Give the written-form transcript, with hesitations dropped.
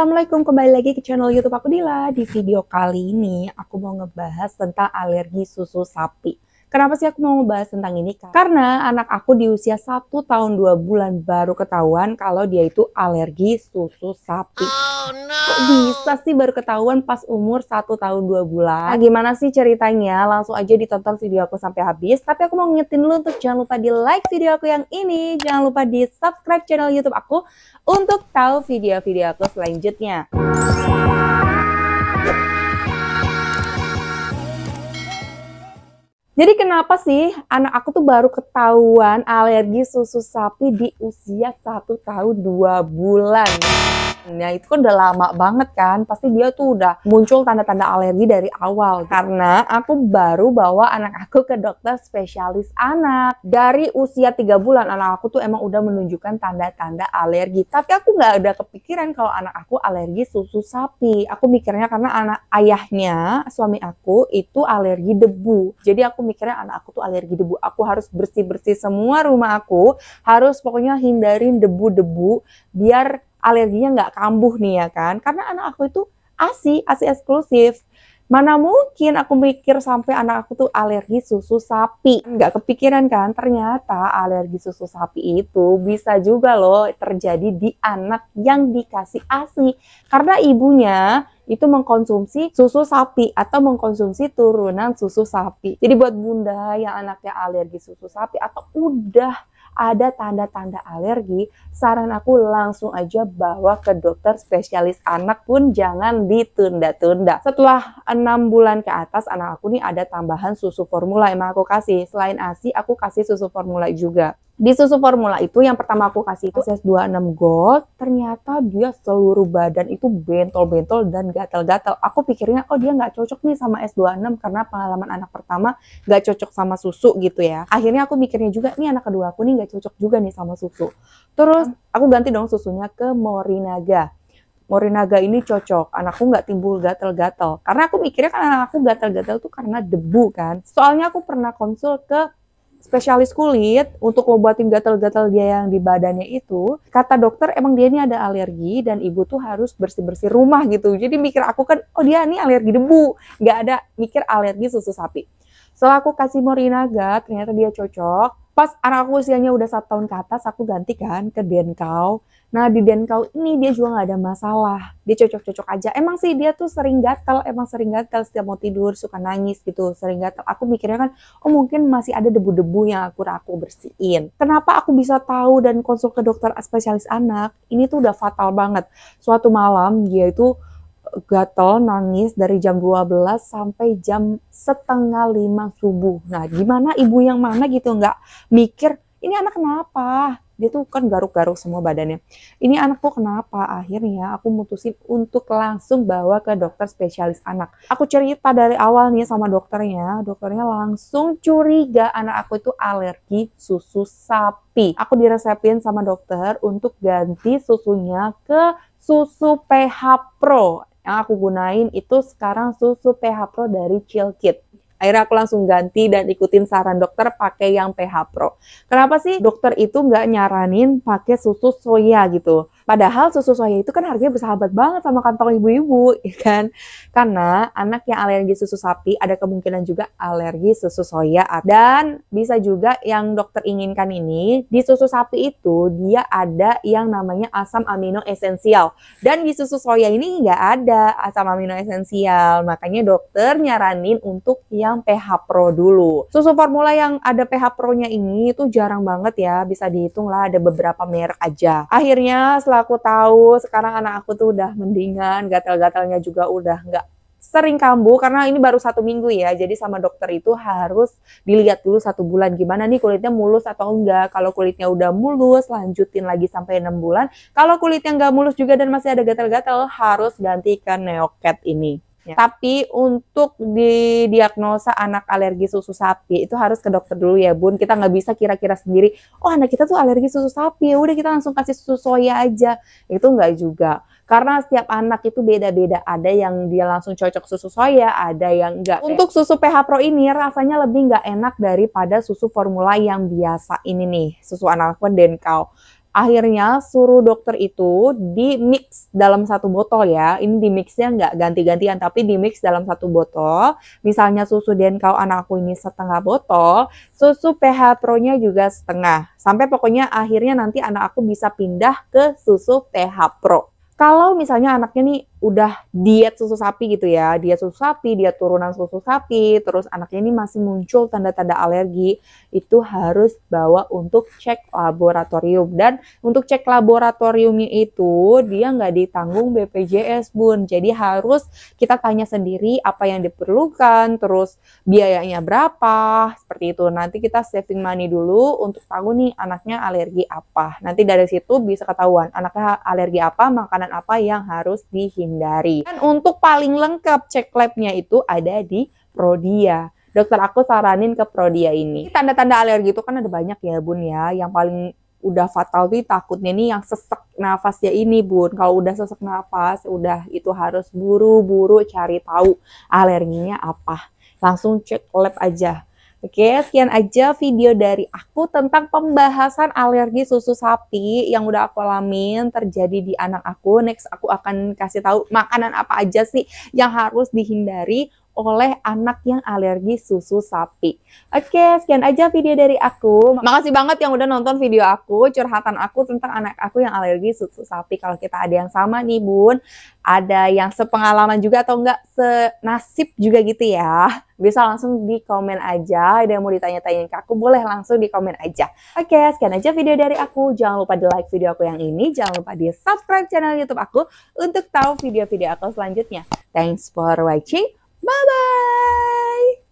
Assalamualaikum, kembali lagi ke channel YouTube aku Dila. Di video kali ini aku mau ngebahas tentang alergi susu sapi. Kenapa sih aku mau ngebahas tentang ini? Karena anak aku di usia 1 tahun 2 bulan baru ketahuan kalau dia itu alergi susu sapi. Oh no. Kok bisa sih baru ketahuan pas umur 1 tahun 2 bulan? Nah, gimana sih ceritanya? Langsung aja ditonton video aku sampai habis. Tapi aku mau ngingetin dulu untuk jangan lupa di like video aku yang ini. Jangan lupa di subscribe channel YouTube aku untuk tahu video-video aku selanjutnya. Jadi kenapa sih anak aku tuh baru ketahuan alergi susu sapi di usia 1 tahun 2 bulan? Nah itu kan udah lama banget kan, pasti dia tuh udah muncul tanda-tanda alergi dari awal. Karena aku baru bawa anak aku ke dokter spesialis anak. Dari usia 3 bulan anak aku tuh emang udah menunjukkan tanda-tanda alergi. Tapi aku nggak ada kepikiran kalau anak aku alergi susu sapi. Aku mikirnya karena ayahnya, suami aku itu alergi debu. Jadi aku mikirnya anak aku tuh alergi debu. Aku harus bersih-bersih semua rumah aku. Harus pokoknya hindarin debu-debu biar alerginya nggak kambuh nih ya kan. Karena anak aku itu ASI eksklusif. Mana mungkin aku mikir sampai anak aku tuh alergi susu sapi. Nggak kepikiran kan, ternyata alergi susu sapi itu bisa juga loh terjadi di anak yang dikasih ASI. Karena ibunya itu mengkonsumsi susu sapi atau mengkonsumsi turunan susu sapi. Jadi buat bunda yang anaknya alergi susu sapi atau udah ada tanda-tanda alergi, saran aku langsung aja bawa ke dokter spesialis anak pun jangan ditunda-tunda. Setelah 6 bulan ke atas, anak aku nih ada tambahan susu formula yang aku kasih. Selain ASI, aku kasih susu formula juga. Di susu formula itu yang pertama aku kasih itu S26 Gold, ternyata dia seluruh badan itu bentol-bentol dan gatal-gatal. Aku pikirnya oh dia nggak cocok nih sama S26 karena pengalaman anak pertama nggak cocok sama susu gitu ya. Akhirnya aku mikirnya juga nih anak kedua aku nih nggak cocok juga nih sama susu. Terus aku ganti dong susunya ke Morinaga. Morinaga ini cocok, anakku nggak timbul gatal-gatal. Karena aku mikirnya kan anakku gatal-gatal tuh karena debu kan. Soalnya aku pernah konsul ke spesialis kulit untuk ngobatin gatal-gatal dia yang di badannya itu, kata dokter emang dia ini ada alergi dan ibu tuh harus bersih-bersih rumah gitu. Jadi mikir aku kan, oh dia ini alergi debu, nggak ada mikir alergi susu sapi. Setelah aku kasih Morinaga, ternyata dia cocok. Pas anak aku usianya udah 1 tahun ke atas, aku ganti kan ke Denkau. Nah di Denkau ini dia juga nggak ada masalah, dia cocok-cocok aja. Emang sih dia tuh sering gatal setiap mau tidur suka nangis gitu, sering gatal. Aku mikirnya kan, oh mungkin masih ada debu-debu yang aku bersihin. Kenapa aku bisa tahu dan konsul ke dokter spesialis anak? Ini tuh udah fatal banget. Suatu malam dia itu gatal nangis dari jam 12 sampai jam 4:30 subuh. Nah, gimana ibu yang mana gitu nggak mikir, ini anak kenapa? Dia tuh kan garuk-garuk semua badannya. Ini anakku kenapa? Akhirnya aku mutusin untuk langsung bawa ke dokter spesialis anak. Aku cerita dari awal nih sama dokternya langsung curiga anak aku itu alergi susu sapi. Aku diresepin sama dokter untuk ganti susunya ke susu PH Pro. Yang aku gunain itu sekarang susu PH Pro dari Chillkit. Akhirnya aku langsung ganti dan ikutin saran dokter pakai yang PH Pro. Kenapa sih dokter itu nggak nyaranin pakai susu soya gitu? Padahal susu soya itu kan harganya bersahabat banget sama kantong ibu-ibu, ya kan? Karena anak yang alergi susu sapi ada kemungkinan juga alergi susu soya. Dan bisa juga yang dokter inginkan ini, di susu sapi itu dia ada yang namanya asam amino esensial. Dan di susu soya ini nggak ada asam amino esensial. Makanya dokter nyaranin untuk yang PH Pro dulu. Susu formula yang ada PH Pro-nya ini tuh jarang banget ya, bisa dihitung lah ada beberapa merek aja. Akhirnya setelah aku tahu sekarang anak aku tuh udah mendingan, gatal-gatalnya juga udah nggak sering kambuh karena ini baru 1 minggu ya. Jadi sama dokter itu harus dilihat dulu 1 bulan gimana nih kulitnya mulus atau enggak. Kalau kulitnya udah mulus, lanjutin lagi sampai 6 bulan. Kalau kulitnya nggak mulus juga dan masih ada gatal-gatal, harus ganti ke Neocat ini. Ya. Tapi untuk didiagnosa anak alergi susu sapi itu harus ke dokter dulu ya bun. Kita nggak bisa kira-kira sendiri, oh anak kita tuh alergi susu sapi, udah kita langsung kasih susu soya aja. Itu nggak juga. Karena setiap anak itu beda-beda. Ada yang dia langsung cocok susu soya, ada yang enggak. Untuk susu PH Pro ini rasanya lebih nggak enak daripada susu formula yang biasa ini nih. Susu anak aku Denkau. Akhirnya suruh dokter itu di mix dalam satu botol ya. Ini di mixnya nggak ganti-gantian, tapi di mix dalam satu botol. Misalnya susu Denkau anakku ini setengah botol, susu PH Pro-nya juga setengah. Sampai pokoknya akhirnya nanti anak aku bisa pindah ke susu PH Pro. Kalau misalnya anaknya nih udah diet susu sapi gitu ya, diet susu sapi, diet turunan susu sapi, terus anaknya ini masih muncul tanda-tanda alergi, itu harus bawa untuk cek laboratorium. Dan untuk cek laboratoriumnya itu dia nggak ditanggung BPJS Bun, jadi harus kita tanya sendiri apa yang diperlukan, terus biayanya berapa, seperti itu. Nanti kita saving money dulu untuk tahu nih anaknya alergi apa. Nanti dari situ bisa ketahuan anaknya alergi apa, makanan apa yang harus dihindari. Dan untuk paling lengkap cek labnya itu ada di Prodia. Dokter aku saranin ke Prodia ini. Tanda-tanda alergi itu kan ada banyak ya Bun ya. Yang paling udah fatal tuh takutnya nih yang sesak nafasnya ini Bun. Kalau udah sesak nafas, udah itu harus buru-buru cari tahu alerginya apa. Langsung cek lab aja. Oke, sekian aja video dari aku tentang pembahasan alergi susu sapi yang udah aku alamin terjadi di anak aku. Next aku akan kasih tahu makanan apa aja sih yang harus dihindari oleh anak yang alergi susu sapi. Oke, sekian aja video dari aku. Makasih banget yang udah nonton video aku, curhatan aku tentang anak aku yang alergi susu sapi. Kalau kita ada yang sama nih Bun, ada yang sepengalaman juga atau enggak senasib juga gitu ya, bisa langsung di komen aja. Ada yang mau ditanya-tanyain ke aku, boleh langsung di komen aja. Oke, sekian aja video dari aku. Jangan lupa di like video aku yang ini, jangan lupa di subscribe channel YouTube aku untuk tahu video-video aku selanjutnya. Thanks for watching. Bye-bye!